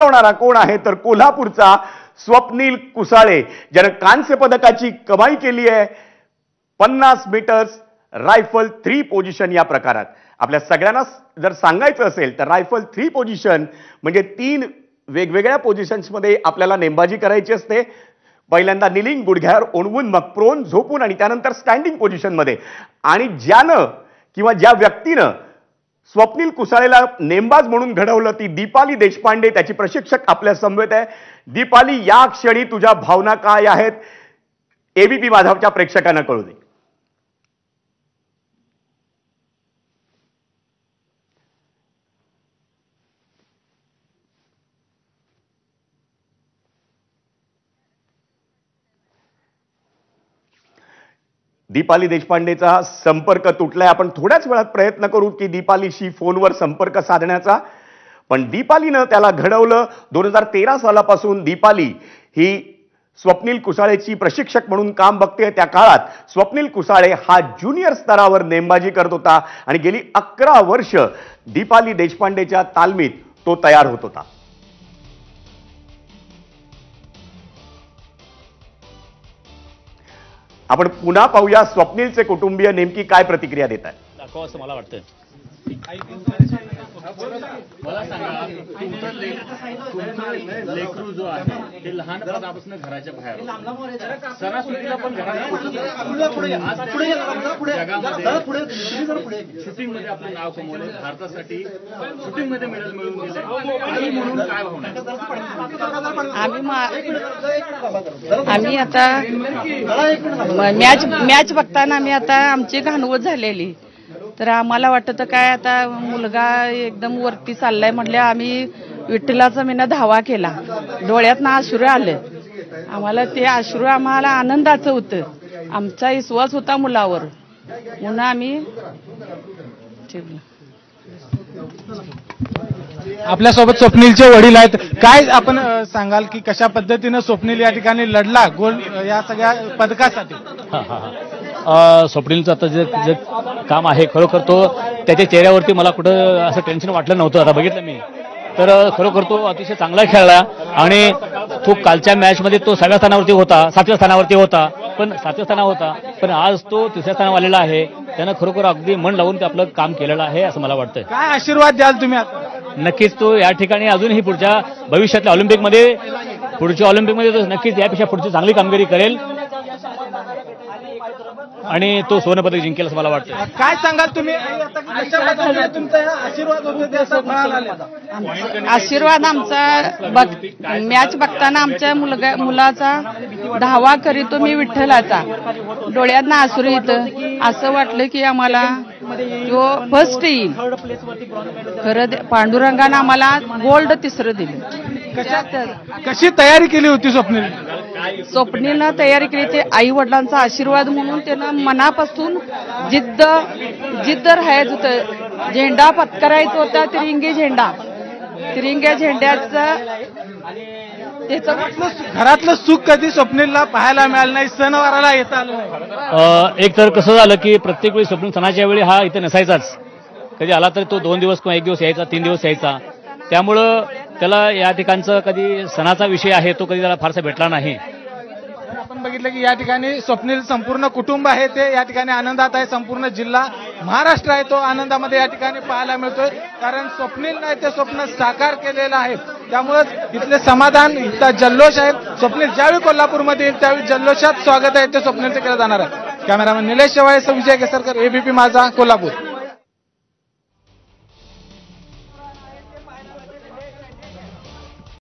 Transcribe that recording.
घडवणारा कोण आहे तर कोल्हापूरचा स्वप्नील कुसाळे, ज्याने कांस्य पदकाची कमाई केली आहे 50 मीटर्स रायफल 3 पोझिशन या प्रकारात. आपल्या सगळ्यांना जर सांगायचं असेल तर रायफल 3 पोझिशन म्हणजे 3 वेगवेगळ्या पोझिशन्समध्ये आपल्याला नेमबाजी करायची असते. पहिल्यांदा निलिंग गुडघ्यावर ओढवून, मग प्रोन झोपून आणि त्यानंतर स्टँडिंग पोझिशनमध्ये. आणि ज्यानं किंवा ज्या व्यक्तीनं स्वप्नील कुसाळेला नेमबाज म्हणून घडवलं ती दीपाली देशपांडे, त्याची प्रशिक्षक आपल्या समवेत आहे. दीपाली, या क्षणी तुझ्या भावना काय आहेत एबीपी माझाच्या प्रेक्षकांना कळू दे. दीपाली देशपांडेचा संपर्क तुटलाय. आपण थोड्याच वेळात प्रयत्न करू की दीपालीशी फोनवर संपर्क साधण्याचा. पण दीपालीनं त्याला घडवलं. 2013 सालापासून दीपाली ही स्वप्नील कुसाळेची प्रशिक्षक म्हणून काम बघते. त्या काळात स्वप्नील कुसाळे हा ज्युनियर स्तरावर नेमबाजी करत होता आणि गेली 11 वर्ष दीपाली देशपांडेच्या तालमीत तो तयार होत होता. आपण पुन्हा पाहूया स्वप्नीलचे कुटुंबीय नेमकी काय प्रतिक्रिया देत आहेत. दाखवा असं मला वाटतं. मला सांगा, तुमचं लेकरू जो आहे ते लहानपणापासून घराच्या बाहेर, सणासुदीला पण शूटिंग मध्ये आपलं नाव कमवलं, भारतासाठी शूटिंग मध्ये मेडल मिळवून दिले, आई म्हणून काय भावना? आम्ही आता मॅच बघताना आम्ही आता आमची घाणवत झालेली, तर आम्हाला वाटतं काय आता मुलगा एकदम वरती चाललाय म्हटलं. आम्ही विठ्ठलाचा मीनं धावा केला, डोळ्यातनं अश्रू आलं आम्हाला. ते अश्रू आम्हाला आनंदाचं होतं, आमचा विश्वास होता मुलावर म्हणून आम्ही. आपल्यासोबत स्वप्नीलचे वडील आहेत. काय आपण सांगाल की कशा पद्धतीनं स्वप्नील या ठिकाणी लढला गोल या सगळ्या पदकासाठी? स्वप्नीलचं आता जे काम आहे खरोखर तो त्याच्या चेहऱ्यावरती मला कुठं असं टेन्शन वाटलं नव्हतं. आता बघितलं मी तर खरोखर तो अतिशय चांगला खेळला आणि तो कालच्या मॅचमध्ये तो 7व्या स्थानावरती होता, 7व्या स्थानावरती होता, पण 7व्या स्थानावर होता, पण आज तो 3ऱ्या स्थानावर आलेला आहे. त्यानं खरोखर अगदी मन लावून ते आपलं काम केलेलं आहे असं मला वाटतं. काय आशीर्वाद द्याल तुम्ही आता? नक्कीच तो या ठिकाणी अजूनही पुढच्या भविष्यातल्या ऑलिम्पिकमध्ये तो नक्कीच यापेक्षा पुढची चांगली कामगिरी करेल आणि तो सुवर्णपदक जिंकेल असं मला वाटतं. काय सांगाल तुम्ही? तुमचा आशीर्वाद आशीर्वाद आमचा मॅच बघताना आमच्या मुलाचा धावा करीतो मी विठ्ठलाचा, डोळ्यातनं अश्रू येतं. असं वाटलं की आम्हाला जो फर्स्ट येईल. खरं पांडुरंगानं आम्हाला गोल्ड 3रं दिलं. कशी तयारी केली होती स्वप्नील? स्वप्नीलनं तयारी केली ते आई वडिलांचा आशीर्वाद म्हणून. त्यानं मनापासून जिद्द राहायचं होतं. झेंडा पत्करायचा होता, तिरंग्या झेंड्याचा. घरातलं सुख कधी स्वप्नीलला पाहायला मिळालं नाही, सणवाराला येता आलं नाही. एक तर कसं झालं की प्रत्येक वेळी स्वप्नील सणाच्या वेळी हा इथे नसायचाच. कधी आला तर तो 2 दिवस किंवा 1 दिवस यायचा, 3 दिवस यायचा. त्यामुळं त्याला या ठिकाणचं कधी सणाचा विषय आहे तो कधी त्याला फारसा भेटला नाही. आपण बघितलं की या ठिकाणी स्वप्नील संपूर्ण कुटुंब आहे ते या ठिकाणी आनंदात आहे. संपूर्ण जिल्हा महाराष्ट्र आहे तो आनंदामध्ये या ठिकाणी पाहायला मिळतोय, कारण स्वप्नील नाही ते स्वप्न साकार केलेलं आहे. त्यामुळेच इथले समाधान, इथला जल्लोष आहे. स्वप्नील ज्यावेळी कोल्हापूरमध्ये येईल त्यावेळी जल्लोषात स्वागत आहे ते स्वप्नीलचं केलं जाणार आहे. कॅमेरामॅन निलेश शेवाळे, विजय केसरकर, एबीपी माझा, कोल्हापूर.